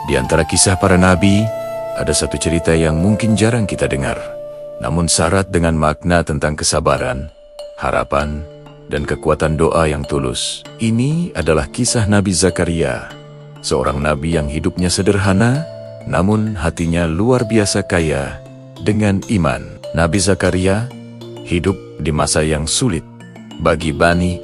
Di antara kisah para nabi, ada satu cerita yang mungkin jarang kita dengar, namun syarat dengan makna tentang kesabaran, harapan, dan kekuatan doa yang tulus. Ini adalah kisah Nabi Zakaria, seorang nabi yang hidupnya sederhana, namun hatinya luar biasa kaya dengan iman. Nabi Zakaria hidup di masa yang sulit bagi Bani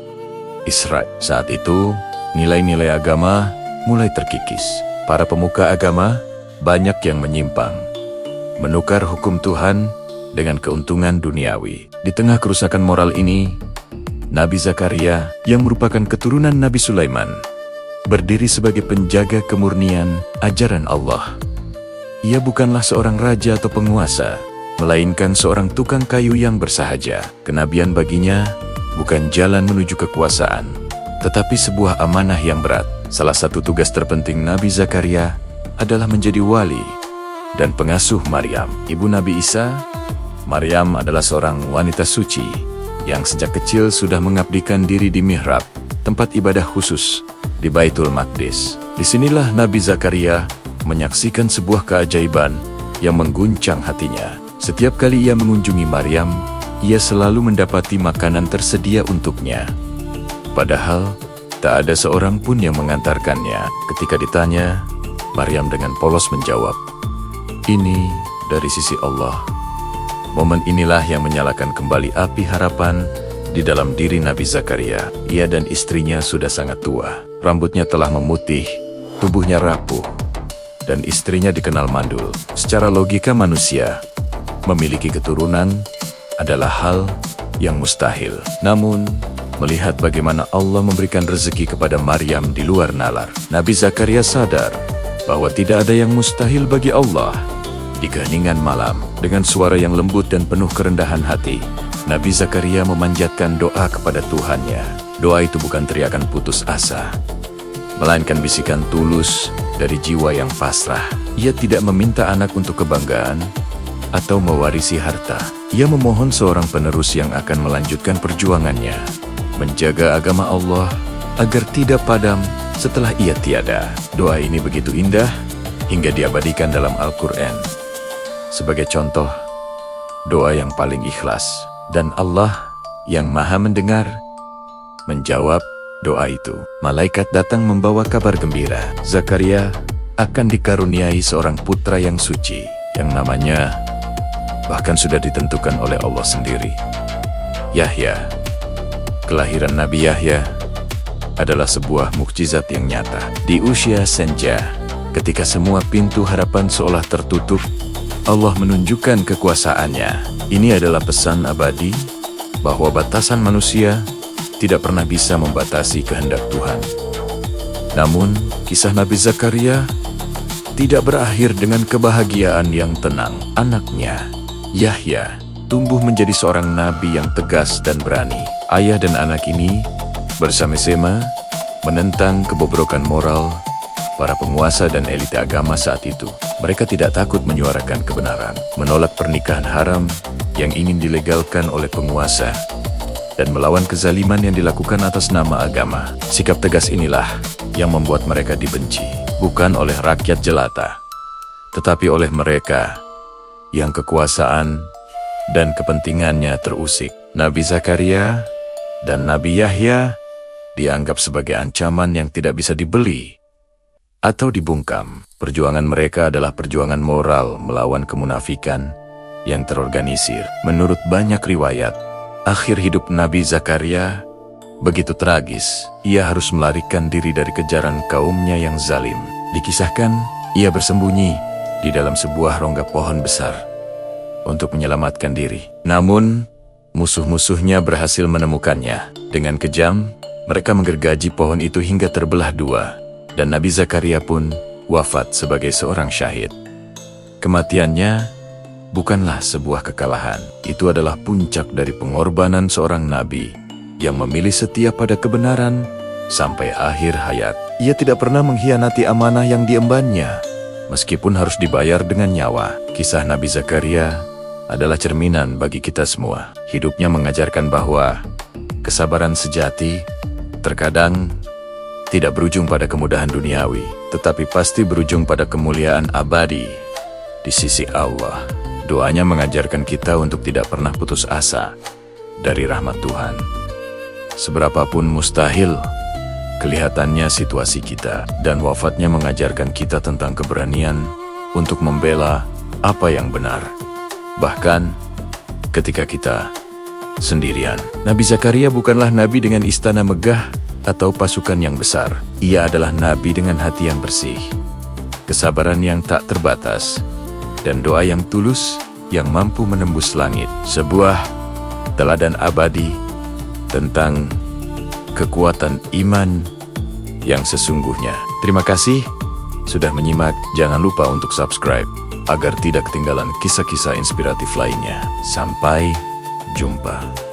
Israel. Saat itu, nilai-nilai agama mulai terkikis. Para pemuka agama banyak yang menyimpang, menukar hukum Tuhan dengan keuntungan duniawi. Di tengah kerusakan moral ini, Nabi Zakaria yang merupakan keturunan Nabi Sulaiman berdiri sebagai penjaga kemurnian ajaran Allah. Ia bukanlah seorang raja atau penguasa, melainkan seorang tukang kayu yang bersahaja. Kenabian baginya bukan jalan menuju kekuasaan, tetapi sebuah amanah yang berat. Salah satu tugas terpenting Nabi Zakaria adalah menjadi wali dan pengasuh Maryam, ibu Nabi Isa. Maryam adalah seorang wanita suci yang sejak kecil sudah mengabdikan diri di mihrab, tempat ibadah khusus di Baitul Maqdis. Disinilah Nabi Zakaria menyaksikan sebuah keajaiban yang mengguncang hatinya. Setiap kali ia mengunjungi Maryam, ia selalu mendapati makanan tersedia untuknya. Padahal, tak ada seorang pun yang mengantarkannya. Ketika ditanya, Maryam dengan polos menjawab, "Ini dari sisi Allah." Momen inilah yang menyalakan kembali api harapan di dalam diri Nabi Zakaria. Ia dan istrinya sudah sangat tua. Rambutnya telah memutih, tubuhnya rapuh, dan istrinya dikenal mandul. Secara logika manusia, memiliki keturunan adalah hal yang mustahil. Namun, melihat bagaimana Allah memberikan rezeki kepada Maryam di luar nalar, Nabi Zakaria sadar bahwa tidak ada yang mustahil bagi Allah. Di keheningan malam, dengan suara yang lembut dan penuh kerendahan hati, Nabi Zakaria memanjatkan doa kepada Tuhannya. Doa itu bukan teriakan putus asa, melainkan bisikan tulus dari jiwa yang pasrah. Ia tidak meminta anak untuk kebanggaan atau mewarisi harta. Ia memohon seorang penerus yang akan melanjutkan perjuangannya, menjaga agama Allah agar tidak padam setelah ia tiada. Doa ini begitu indah hingga diabadikan dalam Al-Quran sebagai contoh doa yang paling ikhlas, dan Allah yang Maha Mendengar menjawab doa itu. Malaikat datang membawa kabar gembira. Zakaria akan dikaruniai seorang putra yang suci, yang namanya bahkan sudah ditentukan oleh Allah sendiri, Yahya. Kelahiran Nabi Yahya adalah sebuah mukjizat yang nyata. Di usia senja, ketika semua pintu harapan seolah tertutup, Allah menunjukkan kekuasaannya. Ini adalah pesan abadi bahwa batasan manusia tidak pernah bisa membatasi kehendak Tuhan. Namun, kisah Nabi Zakaria tidak berakhir dengan kebahagiaan yang tenang. Anaknya, Yahya, tumbuh menjadi seorang nabi yang tegas dan berani. Ayah dan anak ini bersama-sama menentang kebobrokan moral para penguasa dan elit agama saat itu. Mereka tidak takut menyuarakan kebenaran, menolak pernikahan haram yang ingin dilegalkan oleh penguasa, dan melawan kezaliman yang dilakukan atas nama agama. Sikap tegas inilah yang membuat mereka dibenci, bukan oleh rakyat jelata, tetapi oleh mereka yang kekuasaan dan kepentingannya terusik. Nabi Zakaria dan Nabi Yahya dianggap sebagai ancaman yang tidak bisa dibeli atau dibungkam. Perjuangan mereka adalah perjuangan moral melawan kemunafikan yang terorganisir. Menurut banyak riwayat, akhir hidup Nabi Zakaria begitu tragis. Ia harus melarikan diri dari kejaran kaumnya yang zalim. Dikisahkan, ia bersembunyi di dalam sebuah rongga pohon besar untuk menyelamatkan diri. Namun, musuh-musuhnya berhasil menemukannya. Dengan kejam, mereka menggergaji pohon itu hingga terbelah dua, dan Nabi Zakaria pun wafat sebagai seorang syahid. Kematiannya bukanlah sebuah kekalahan. Itu adalah puncak dari pengorbanan seorang nabi yang memilih setia pada kebenaran sampai akhir hayat. Ia tidak pernah mengkhianati amanah yang diembannya, meskipun harus dibayar dengan nyawa. Kisah Nabi Zakaria adalah cerminan bagi kita semua. Hidupnya mengajarkan bahwa kesabaran sejati terkadang tidak berujung pada kemudahan duniawi, tetapi pasti berujung pada kemuliaan abadi di sisi Allah. Doanya mengajarkan kita untuk tidak pernah putus asa dari rahmat Tuhan. Seberapapun mustahil kelihatannya situasi kita, dan wafatnya mengajarkan kita tentang keberanian untuk membela apa yang benar. Bahkan ketika kita sendirian. Nabi Zakaria bukanlah nabi dengan istana megah atau pasukan yang besar. Ia adalah nabi dengan hati yang bersih, kesabaran yang tak terbatas, dan doa yang tulus yang mampu menembus langit. Sebuah teladan abadi tentang kekuatan iman yang sesungguhnya. Terima kasih sudah menyimak. Jangan lupa untuk subscribe agar tidak ketinggalan kisah-kisah inspiratif lainnya. Sampai jumpa.